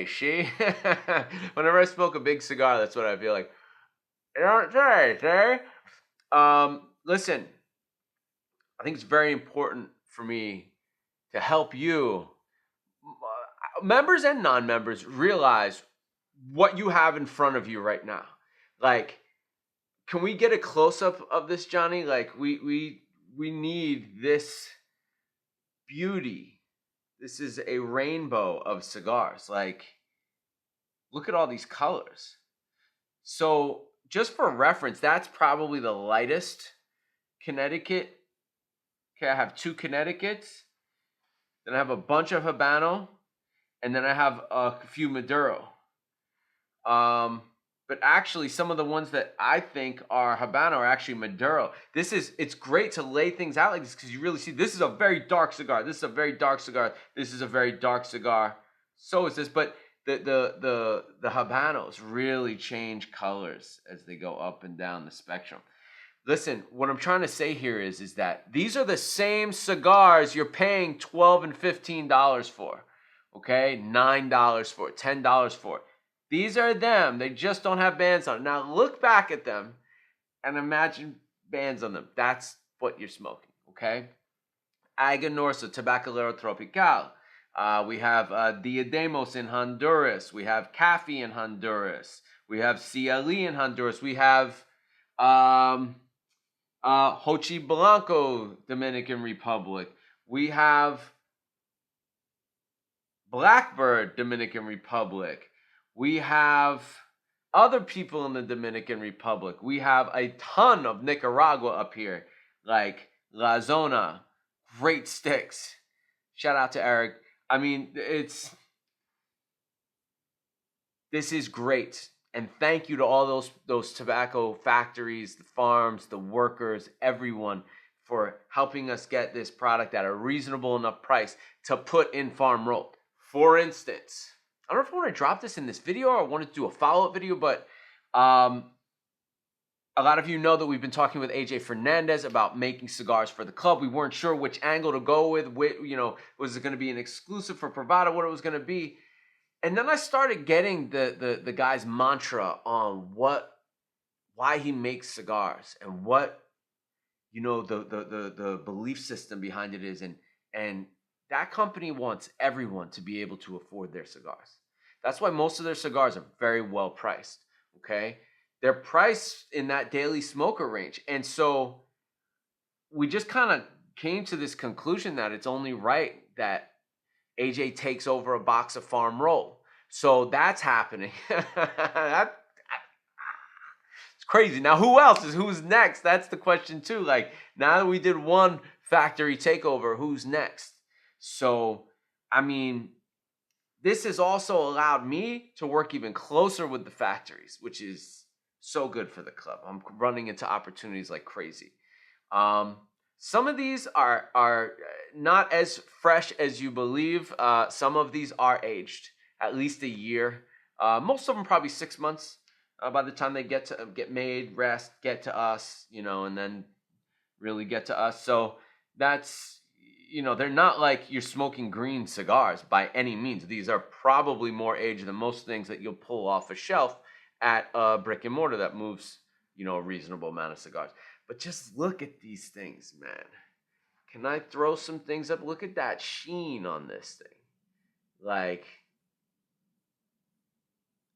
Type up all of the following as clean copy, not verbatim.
see? Whenever I smoke a big cigar, that's what I feel like. You don't say, listen, I think it's very important for me to help you, members and non-members, realize what you have in front of you right now. Like, can we get a close-up of this, Johnny? Like, we need this beauty. This is a rainbow of cigars. Like, look at all these colors. So, just for reference, that's probably the lightest Connecticut. Okay, I have 2 Connecticut's. Then I have a bunch of Habano. And then I have a few Maduro. But actually, some of the ones that I think are Habano are actually Maduro. It's great to lay things out like this because you really see this is a very dark cigar. This is a very dark cigar. This is a very dark cigar. So is this, but the Habanos really change colors as they go up and down the spectrum. Listen, what I'm trying to say here is that these are the same cigars you're paying $12 and $15 for. Okay, $9 for it, $10 for it. These are them. They just don't have bands on it. Now look back at them and imagine bands on them. That's what you're smoking, okay? Aganorsa, Tabacalero Tropical. We have Diademos in Honduras. We have Cafe in Honduras. We have Ciali in Honduras. We have Hochi Blanco, Dominican Republic. We have Blackbird, Dominican Republic. We have other people in the Dominican Republic. We have a ton of Nicaragua up here, like La Zona, great sticks. Shout out to Eric. I mean, this is great. And thank you to all those tobacco factories, the farms, the workers, everyone for helping us get this product at a reasonable enough price to put in farm rolled. For instance, I don't know if I want to drop this in this video or I want to do a follow-up video, but a lot of you know that we've been talking with AJ Fernandez about making cigars for the club. We weren't sure which angle to go with. Was it going to be an exclusive for Privada, what it was going to be? And then I started getting the guy's mantra on why he makes cigars and what the belief system behind it is, and that company wants everyone to be able to afford their cigars. That's why most of their cigars are very well priced, okay? They're priced in that daily smoker range. And so we just kind of came to this conclusion that it's only right that AJ takes over a box of farm roll. So that's happening. It's crazy. Now, who's next? That's the question too. Like, now that we did one factory takeover, who's next? So, I mean, this has also allowed me to work even closer with the factories, which is so good for the club. I'm running into opportunities like crazy. Some of these are not as fresh as you believe. Some of these are aged at least a year. Most of them probably 6 months by the time they get made, rest, get to us, and then really get to us. So that's, they're not like you're smoking green cigars by any means. These are probably more aged than most things that you'll pull off a shelf at a brick and mortar that moves, a reasonable amount of cigars. But just look at these things, man. Can I throw some things up? Look at that sheen on this thing. Like,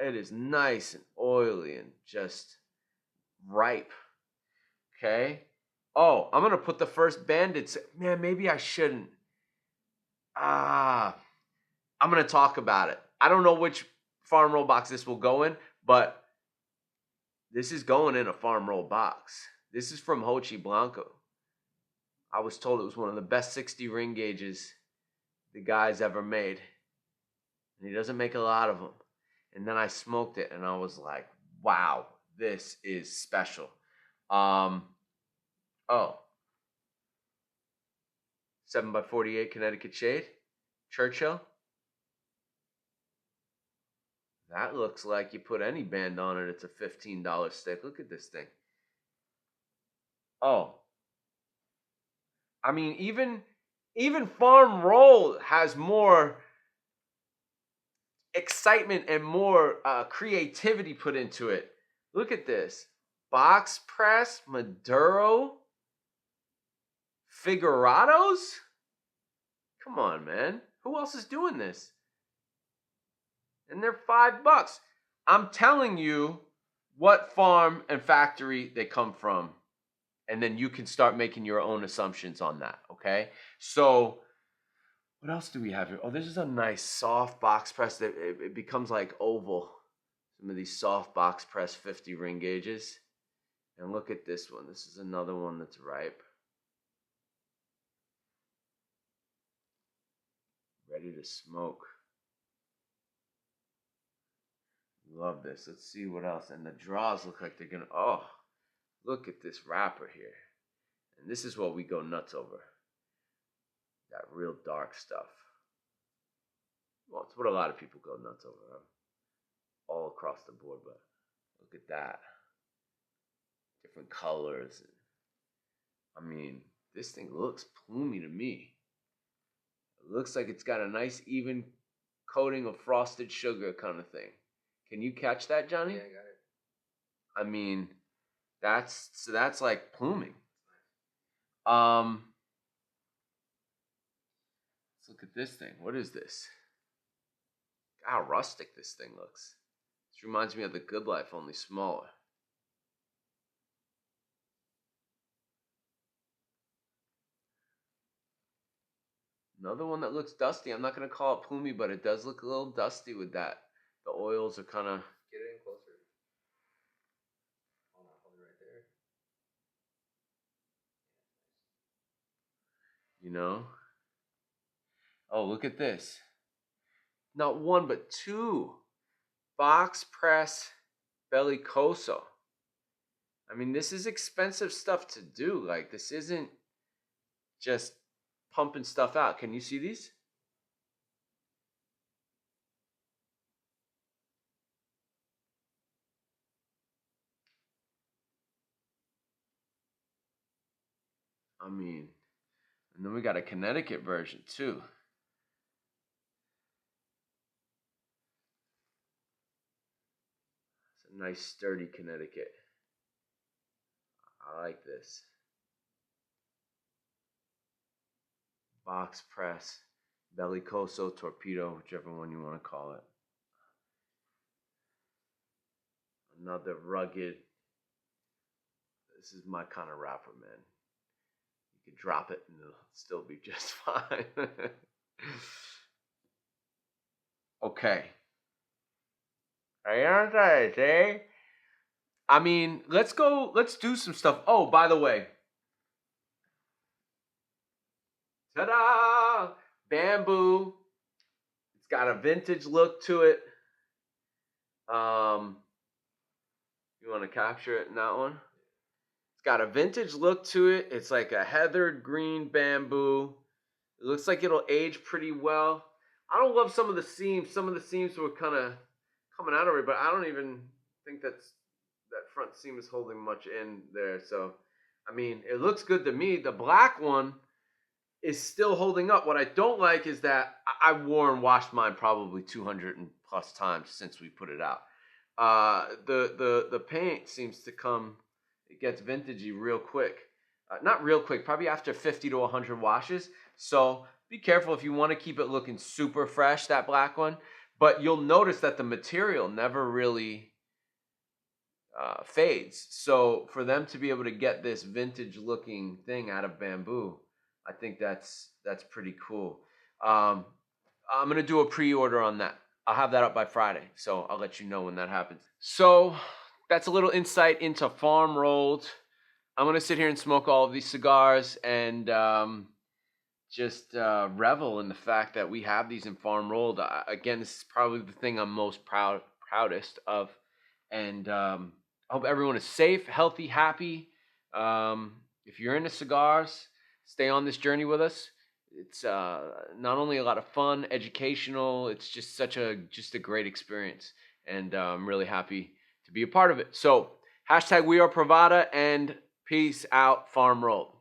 it is nice and oily and just ripe. Okay? Oh, I'm going to put the first Bandit. Man, maybe I shouldn't. I'm going to talk about it. I don't know which farm roll box this will go in, but this is going in a farm roll box. This is from Hochi Blanco. I was told it was one of the best 60 ring gauges the guy's ever made. And he doesn't make a lot of them. And then I smoked it and I was like, wow, this is special. 7x48 Connecticut shade. Churchill. That looks like you put any band on it, it's a $15 stick. Look at this thing. Oh. I mean, even Farm Roll has more excitement and more creativity put into it. Look at this. Box press, Maduro, Figurados? Come on, man. Who else is doing this? And they're $5. I'm telling you what farm and factory they come from. And then you can start making your own assumptions on that, okay? So, what else do we have here? Oh, this is a nice soft box press that it becomes like oval. Some of these soft box press 50 ring gauges. And look at this one. This is another one that's ripe. Ready to smoke. Love this. Let's see what else. And the draws look like they're gonna, oh, look at this wrapper here. And this is what we go nuts over. That real dark stuff. Well, it's what a lot of people go nuts over, huh? All across the board, but look at that. Different colors. I mean, this thing looks plumey to me. It looks like it's got a nice even coating of frosted sugar kind of thing. Can you catch that, Johnny? Yeah, I got it. I mean, that's like pluming. Let's look at this thing. What is this? How rustic this thing looks. This reminds me of the Good Life, only smaller. Another one that looks dusty. I'm not going to call it plumey, but it does look a little dusty with that. The oils are kind of... Get it in closer. Hold on, hold it right there. You know? Oh, look at this. Not one, but two. Box press Bellicoso. I mean, this is expensive stuff to do. Like, this isn't just pumping stuff out. Can you see these? I mean, and then we got a Connecticut version too. It's a nice sturdy Connecticut. I like this. Box press, Bellicoso, Torpedo, whichever one you want to call it. Another rugged. This is my kind of wrapper, man. You can drop it and it'll still be just fine. Okay. I mean, let's do some stuff. Oh, by the way. Ta-da! Bamboo. It's got a vintage look to it. You want to capture it in that one? It's got a vintage look to it. It's like a heathered green bamboo. It looks like it'll age pretty well. I don't love some of the seams. Some of the seams were kind of coming out of it, but I don't even think that front seam is holding much in there. So, I mean, it looks good to me. The black one is still holding up. What I don't like is that I've wore and washed mine probably 200 and plus times since we put it out. The paint seems to come, it gets vintagey real quick. Not real quick, probably after 50 to 100 washes. So be careful if you want to keep it looking super fresh, that black one. But you'll notice that the material never really fades. So for them to be able to get this vintage looking thing out of bamboo, I think that's pretty cool. I'm going to do a pre-order on that. I'll have that up by Friday, so I'll let you know when that happens. So that's a little insight into farm rolled. I'm going to sit here and smoke all of these cigars and just revel in the fact that we have these in farm rolled. Again, this is probably the thing I'm most proudest of. And I hope everyone is safe, healthy, happy. If you're into cigars, stay on this journey with us. It's not only a lot of fun, educational, it's just a great experience. And I'm really happy to be a part of it. So, #WeArePrivada and peace out, farm rolled.